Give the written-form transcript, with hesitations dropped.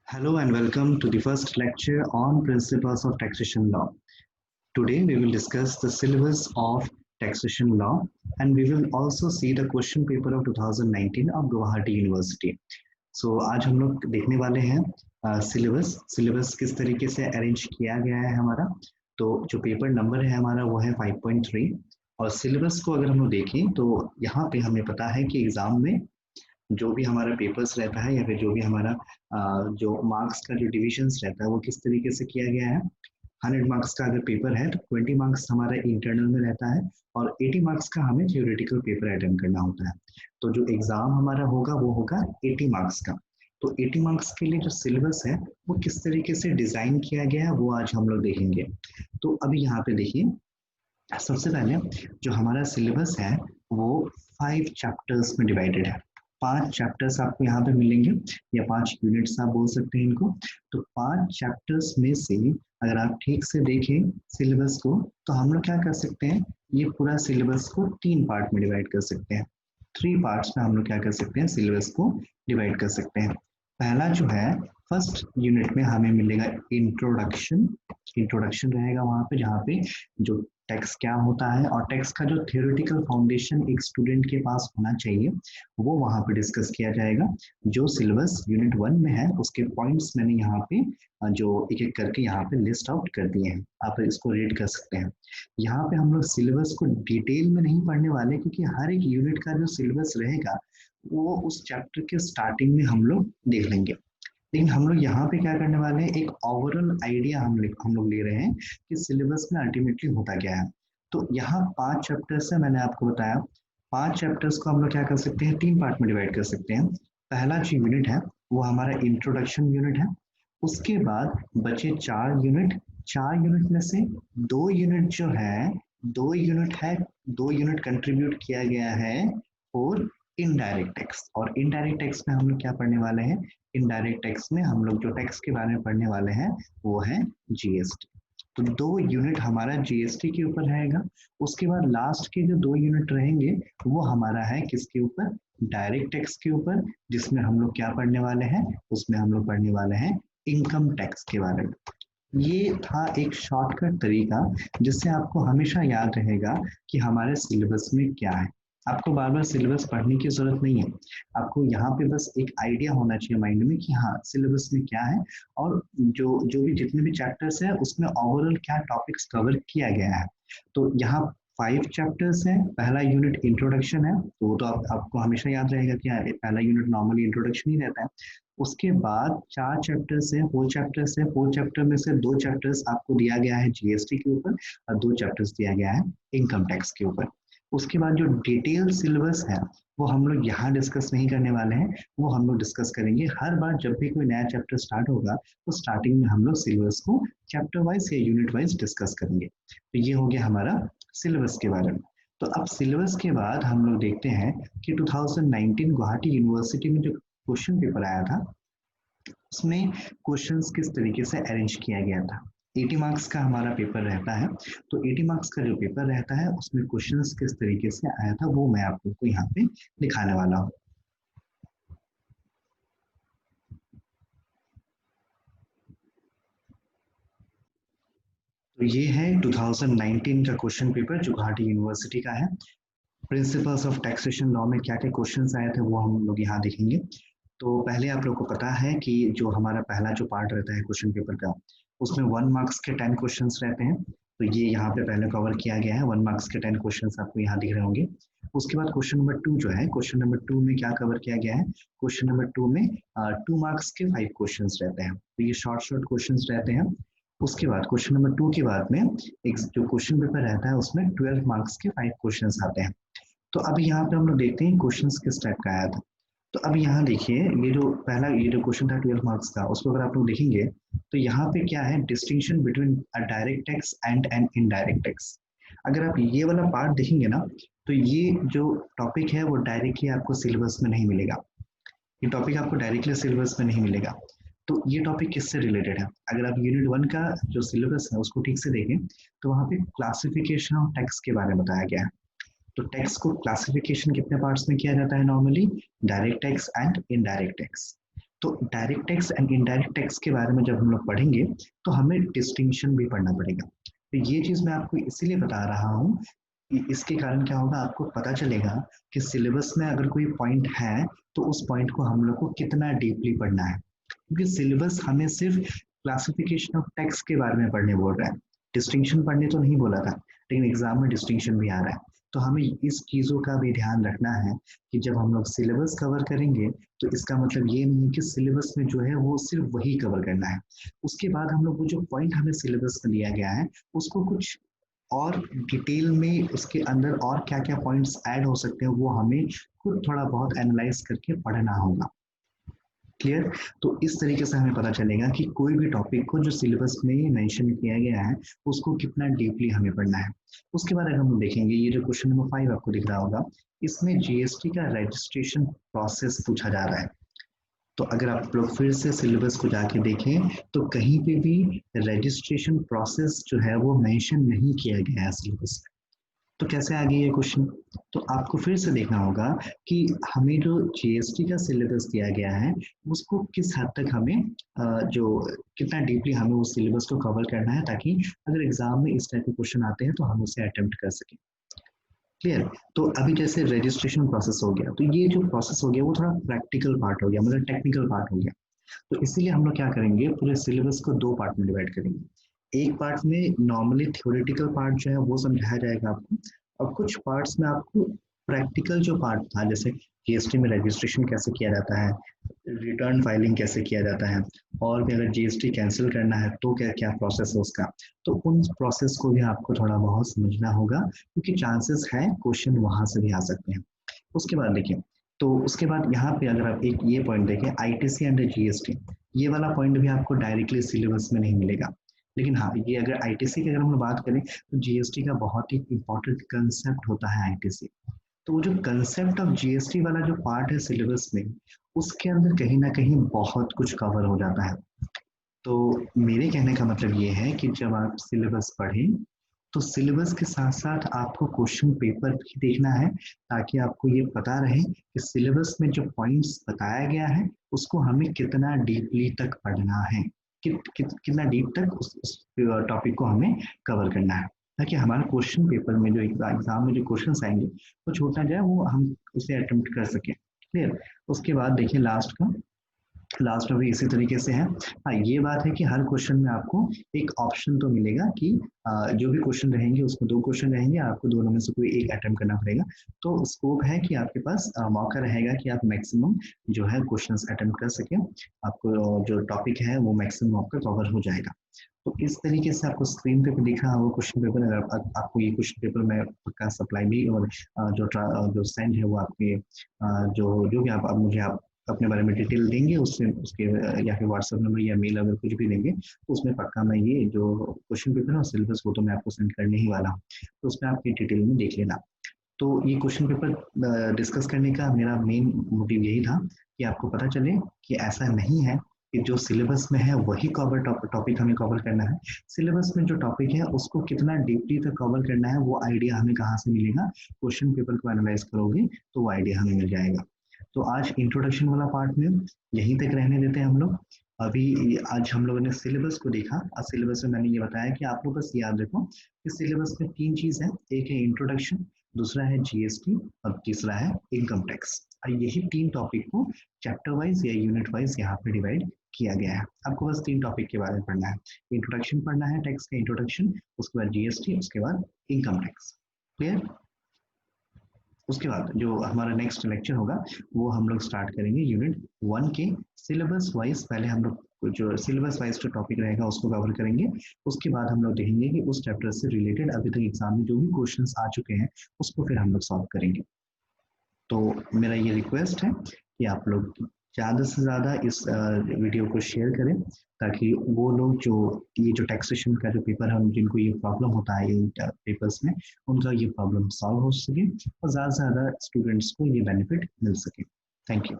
Hello and welcome to the first lecture on Principles of Taxation Law. Today we will discuss the syllabus of taxation law and we will also see the question paper of 2019 of Guwahati University. So आज हम लोग देखने वाले हैं syllabus किस तरीके से arrange किया गया है हमारा। तो जो पेपर नंबर है हमारा वो है 5.3 और सिलेबस को अगर हम लोग देखें तो यहाँ पे हमें पता है कि एग्जाम में जो भी हमारा पेपर्स रहता है या फिर जो भी हमारा जो मार्क्स का जो डिविजन्स रहता है वो किस तरीके से किया गया है। 100 मार्क्स का अगर पेपर है तो 20 मार्क्स हमारा इंटरनल में रहता है और 80 मार्क्स का हमें थ्योरेटिकल पेपर अटेम्प्ट करना होता है। तो जो एग्जाम हमारा होगा वो होगा 80 मार्क्स का। तो 80 मार्क्स के लिए जो सिलेबस है वो किस तरीके से डिजाइन किया गया है वो आज हम लोग देखेंगे। तो अभी यहाँ पे देखिए, सबसे पहले जो हमारा सिलेबस है वो 5 चैप्टर्स में डिवाइडेड है। 5 चैप्टर्स आपको यहाँ पे मिलेंगे या 5 यूनिट्स आप बोल सकते हैं इनको। तो 5 चैप्टर्स में से अगर आप ठीक से देखें सिलेबस को तो हम लोग क्या कर सकते हैं, ये पूरा सिलेबस को 3 पार्ट में डिवाइड कर सकते हैं। 3 पार्ट्स में हम लोग क्या कर सकते हैं, सिलेबस को डिवाइड कर सकते हैं। पहला जो है फर्स्ट यूनिट में हमें मिलेगा इंट्रोडक्शन रहेगा वहाँ पे, जहाँ पे जो टैक्स क्या होता है और टैक्स का जो थियोरेटिकल फाउंडेशन एक स्टूडेंट के पास होना चाहिए वो वहाँ पे डिस्कस किया जाएगा। जो सिलेबस यूनिट 1 में है उसके पॉइंट्स मैंने यहाँ पे जो एक एक करके यहाँ पे लिस्ट आउट कर दिए हैं, आप इसको रीड कर सकते हैं। यहाँ पे हम लोग सिलेबस को डिटेल में नहीं पढ़ने वाले क्योंकि हर एक यूनिट का जो सिलेबस रहेगा वो उस चैप्टर के स्टार्टिंग में हम लोग देख लेंगे। लेकिन हम लोग यहाँ पे क्या करने वाले हैं, एक ओवरऑल आइडिया हम लोग ले रहे हैं कि सिलेबस में अल्टीमेटली होता क्या है। तो यहाँ 5 चैप्टर्स है, मैंने आपको बताया 5 चैप्टर्स को हम लोग क्या कर सकते हैं, 3 पार्ट में डिवाइड कर सकते हैं। पहला जो यूनिट है वो हमारा इंट्रोडक्शन यूनिट है। उसके बाद बचे 4 यूनिट। 4 यूनिट में से 2 यूनिट जो है 2 यूनिट कंट्रीब्यूट किया गया है और इनडायरेक्ट टैक्स। और इनडायरेक्ट टैक्स में हम लोग क्या पढ़ने वाले हैं, इनडायरेक्ट टैक्स में हम लोग जो टैक्स के बारे में पढ़ने वाले हैं वो है जीएसटी। तो 2 यूनिट हमारा जीएसटी के ऊपर रहेगा। उसके बाद लास्ट के जो 2 यूनिट रहेंगे वो हमारा है किसके ऊपर, डायरेक्ट टैक्स के ऊपर, जिसमें हम लोग क्या पढ़ने वाले हैं, उसमें हम लोग पढ़ने वाले हैं इनकम टैक्स के बारे में। ये था एक शॉर्टकट तरीका जिससे आपको हमेशा याद रहेगा कि हमारे सिलेबस में क्या है। आपको बार बार सिलेबस पढ़ने की जरूरत नहीं है, आपको यहाँ पे बस एक आइडिया होना चाहिए माइंड में कि हाँ सिलेबस में क्या है और जो जो भी जितने भी चैप्टर्स है उसमें ओवरऑल क्या टॉपिक्स कवर किया गया है। तो यहाँ 5 चैप्टर्स है। पहला यूनिट इंट्रोडक्शन है, तो वो तो आपको हमेशा याद रहेगा कि पहला यूनिट नॉर्मली इंट्रोडक्शन ही रहता है। उसके बाद 4 चैप्टर्स है, 4 चैप्टर्स है। 4 चैप्टर में से 2 चैप्टर्स आपको दिया गया है जीएसटी के ऊपर और 2 चैप्टर्स दिया गया है इनकम टैक्स के ऊपर। उसके बाद जो डिटेल सिलेबस है वो हम लोग यहाँ डिस्कस नहीं करने वाले हैं, वो हम लोग डिस्कस करेंगे हर बार जब भी कोई नया चैप्टर स्टार्ट होगा तो स्टार्टिंग में हम लोग सिलेबस को चैप्टर वाइज या यूनिट वाइज डिस्कस करेंगे। तो ये हो गया हमारा सिलेबस के बारे में। तो अब सिलेबस के बाद हम लोग देखते हैं कि 2019 गुवाहाटी यूनिवर्सिटी में जो क्वेश्चन पेपर आया था उसमें क्वेश्चंस किस तरीके से अरेंज किया गया था। 80 मार्क्स का हमारा पेपर रहता है, तो 80 मार्क्स का जो पेपर रहता है उसमें क्वेश्चंस किस तरीके से आया था वो मैं आपको यहाँ पे दिखाने वाला हूँ। तो ये है 2019 का क्वेश्चन पेपर जो गुवाहाटी यूनिवर्सिटी का है। प्रिंसिपल्स ऑफ टैक्सेशन लॉ में क्या क्या क्वेश्चंस आए थे वो हम लोग यहाँ देखेंगे। तो पहले आप लोग को पता है कि जो हमारा पहला जो पार्ट रहता है क्वेश्चन पेपर का उसमें 1 मार्क्स के 10 क्वेश्चंस रहते हैं। तो ये यहाँ पे पहले कवर किया गया है, 1 मार्क्स के 10 क्वेश्चंस आपको यहाँ दिख रहे होंगे। उसके बाद क्वेश्चन नंबर 2 जो है, क्वेश्चन नंबर 2 में क्या कवर किया गया है, क्वेश्चन नंबर 2 में 2 मार्क्स के 5 क्वेश्चंस रहते हैं। तो ये शॉर्ट शॉर्ट क्वेश्चंस रहते हैं। उसके बाद क्वेश्चन नंबर 2 के बाद में एक जो क्वेश्चन पेपर रहता है उसमें 12 मार्क्स के 5 क्वेश्चंस आते हैं। तो अब यहाँ पे हम लोग देखते हैं क्वेश्चंस किस टाइप का आया था। तो अब यहाँ देखिए, ये जो क्वेश्चन था 12 मार्क्स का, उसको अगर आप लोग देखेंगे तो यहाँ पे क्या है, distinction between a direct tax and an indirect tax. अगर आप ये वाला पार्ट देखेंगे ना तो ये जो टॉपिक है वो डायरेक्टली आपको सिलेबस में नहीं मिलेगा। ये टॉपिक आपको डायरेक्टली सिलेबस में नहीं मिलेगा। तो ये टॉपिक किससे रिलेटेड है, अगर आप यूनिट 1 का जो सिलेबस है उसको ठीक से देखें तो वहाँ पे क्लासिफिकेशन ऑफ टैक्स के बारे में बताया गया है। तो टैक्स को क्लासिफिकेशन कितने पार्ट्स में किया जाता है normally, direct tax and indirect tax. तो तो direct tax and indirect tax के बारे में जब हम लोग पढ़ेंगे तो हमें डिस्टिंक्शन भी पढ़ना पड़ेगा। तो ये चीज़ मैं आपको इसीलिए बता रहा हूँ कि इसके कारण क्या होगा, आपको पता चलेगा कि सिलेबस में अगर कोई पॉइंट है तो उस पॉइंट को हम लोग को कितना डीपली पढ़ना है, क्योंकि सिलेबस हमें सिर्फ क्लासिफिकेशन ऑफ टैक्स के बारे में पढ़ने बोल रहा है, डिस्टिंक्शन पढ़ने तो नहीं बोला था, लेकिन एग्जाम में डिस्टिंक्शन भी आ रहा है। तो हमें इस चीज़ों का भी ध्यान रखना है कि जब हम लोग सिलेबस कवर करेंगे तो इसका मतलब ये नहीं है कि सिलेबस में जो है वो सिर्फ वही कवर करना है। उसके बाद हम लोग को जो पॉइंट हमें सिलेबस में दिया गया है उसको कुछ और डिटेल में उसके अंदर और क्या क्या पॉइंट्स ऐड हो सकते हैं वो हमें खुद थोड़ा बहुत एनालाइज करके पढ़ना होगा। क्लियर? तो इस तरीके से हमें पता चलेगा कि कोई भी टॉपिक को जो सिलेबस में मेंशन किया गया है उसको कितना डीपली हमें पढ़ना है। उसके बाद अगर हम देखेंगे ये जो क्वेश्चन नंबर 5 आपको दिख रहा होगा, इसमें जीएसटी का रजिस्ट्रेशन प्रोसेस पूछा जा रहा है। तो अगर आप लोग फिर से सिलेबस को जाके देखें तो कहीं पे भी रजिस्ट्रेशन प्रोसेस जो है वो मेंशन नहीं किया गया है सिलेबस में। तो कैसे आ गई ये क्वेश्चन? तो आपको फिर से देखना होगा कि हमें जो जीएसटी का सिलेबस दिया गया है उसको किस हद तक हमें जो कितना डीपली हमें उस सिलेबस को कवर करना है, ताकि अगर एग्जाम में इस टाइप के क्वेश्चन आते हैं तो हम उसे अटेम्प्ट कर सकें। क्लियर? तो अभी जैसे रजिस्ट्रेशन प्रोसेस हो गया, तो ये जो प्रोसेस हो गया वो थोड़ा प्रैक्टिकल पार्ट हो गया, मतलब टेक्निकल पार्ट हो गया। तो इसीलिए हम लोग क्या करेंगे, पूरे सिलेबस को 2 पार्ट में डिवाइड करेंगे। एक पार्ट में नॉर्मली थ्योरेटिकल पार्ट जो है वो समझाया जाएगा आपको, और कुछ पार्ट्स में आपको प्रैक्टिकल जो पार्ट था, जैसे जीएसटी में रजिस्ट्रेशन कैसे किया जाता है, रिटर्न फाइलिंग कैसे किया जाता है, और भी अगर जीएसटी कैंसिल करना है तो क्या क्या प्रोसेस है उसका, तो उन प्रोसेस को भी आपको थोड़ा बहुत समझना होगा, क्योंकि चांसेस है क्वेश्चन वहां से भी आ सकते हैं। उसके बाद देखिए, तो उसके बाद यहाँ पे अगर आप एक ये पॉइंट देखें, आईटीसी एंड जीएसटी, ये वाला पॉइंट भी आपको डायरेक्टली सिलेबस में नहीं मिलेगा। लेकिन हाँ, ये अगर आईटीसी की अगर हम बात करें तो जीएसटी का बहुत ही इंपॉर्टेंट कंसेप्ट होता है आईटीसी। तो वो जो कंसेप्ट ऑफ जीएसटी वाला जो पार्ट है सिलेबस में, उसके अंदर कहीं ना कहीं बहुत कुछ कवर हो जाता है। तो मेरे कहने का मतलब ये है कि जब आप सिलेबस पढ़ें तो सिलेबस के साथ साथ आपको क्वेश्चन पेपर भी देखना है, ताकि आपको ये पता रहे कि सिलेबस में जो पॉइंट्स बताया गया है उसको हमें कितना डीपली तक पढ़ना है, कितना डीप तक उस टॉपिक को हमें कवर करना है, ताकि हमारे क्वेश्चन पेपर में जो एग्जाम में जो क्वेश्चन आएंगे वो छूट ना जाए, वो हम उसे अटेम्प्ट कर सकें। क्लियर? उसके बाद देखिए लास्ट में भी इसी तरीके से है। हाँ, ये बात है कि हर क्वेश्चन में आपको एक ऑप्शन तो मिलेगा कि जो भी क्वेश्चन रहेंगे उसमें 2 क्वेश्चन रहेंगे, आपको दोनों में से कोई एक अटेम्प्ट करना पड़ेगा। तो स्कोप है कि आपके पास मौका रहेगा कि आप मैक्सिमम जो है क्वेश्चंस अटेम्प्ट कर सकें, आपको जो टॉपिक है वो मैक्सिमम आपका कवर हो जाएगा। तो इस तरीके से आपको स्क्रीन पे दिख रहा होगा क्वेश्चन पेपर। अगर आपको ये क्वेश्चन पेपर मैं पक्का सप्लाई भी, और जो सेंड है वो आपके जो जो भी आप मुझे आप अपने बारे में डिटेल देंगे उससे, उसके या फिर व्हाट्सएप नंबर या मेल अगर कुछ भी देंगे तो उसमें पक्का मैं ये जो क्वेश्चन पेपर है और सिलेबस वो तो मैं आपको सेंड करने ही वाला हूँ, तो उसमें आप ये डिटेल में देख लेना। तो ये क्वेश्चन पेपर डिस्कस करने का मेरा मेन मोटिव यही था कि आपको पता चले कि ऐसा नहीं है कि जो सिलेबस में है वही टॉपिक हमें कवर करना है। सिलेबस में जो टॉपिक है उसको कितना डीपली तक कवर करना है वो आइडिया हमें कहाँ से मिलेगा, क्वेश्चन पेपर को एनालाइज करोगे तो वो आइडिया हमें मिल जाएगा। तो आज इंट्रोडक्शन वाला पार्ट में यहीं तक रहने देते हैं हम लोग। अभी आज हम लोगों ने सिलेबस को देखा, और सिलेबस में मैंने ये बताया कि आप लोग बस याद रखो कि सिलेबस में 3 चीज़ है, एक है इंट्रोडक्शन, दूसरा है जीएसटी, और तीसरा है इनकम टैक्स। यही 3 टॉपिक को चैप्टर वाइज या यूनिट वाइज यहाँ पे डिवाइड किया गया है। आपको बस 3 टॉपिक के बारे में पढ़ना है, इंट्रोडक्शन पढ़ना है, टैक्स का इंट्रोडक्शन, उसके बाद जीएसटी, उसके बाद इनकम टैक्स। क्लियर? उसके बाद जो हमारा नेक्स्ट लेक्चर होगा वो हम लोग स्टार्ट करेंगे यूनिट 1 के सिलेबस वाइज। पहले हम लोग जो सिलेबस वाइज जो टॉपिक रहेगा उसको कवर करेंगे, उसके बाद हम लोग देखेंगे कि उस चैप्टर से रिलेटेड अभी तक एग्जाम में जो भी क्वेश्चंस आ चुके हैं उसको फिर हम लोग सॉल्व करेंगे। तो मेरा ये रिक्वेस्ट है कि आप लोग ज़्यादा से ज़्यादा इस वीडियो को शेयर करें, ताकि वो लोग जो ये जो टैक्सेशन का जो पेपर है जिनको ये प्रॉब्लम होता है इन पेपर्स में, उनका ये प्रॉब्लम सॉल्व हो सके और ज़्यादा से ज़्यादा स्टूडेंट्स को ये बेनिफिट मिल सके। Thank you.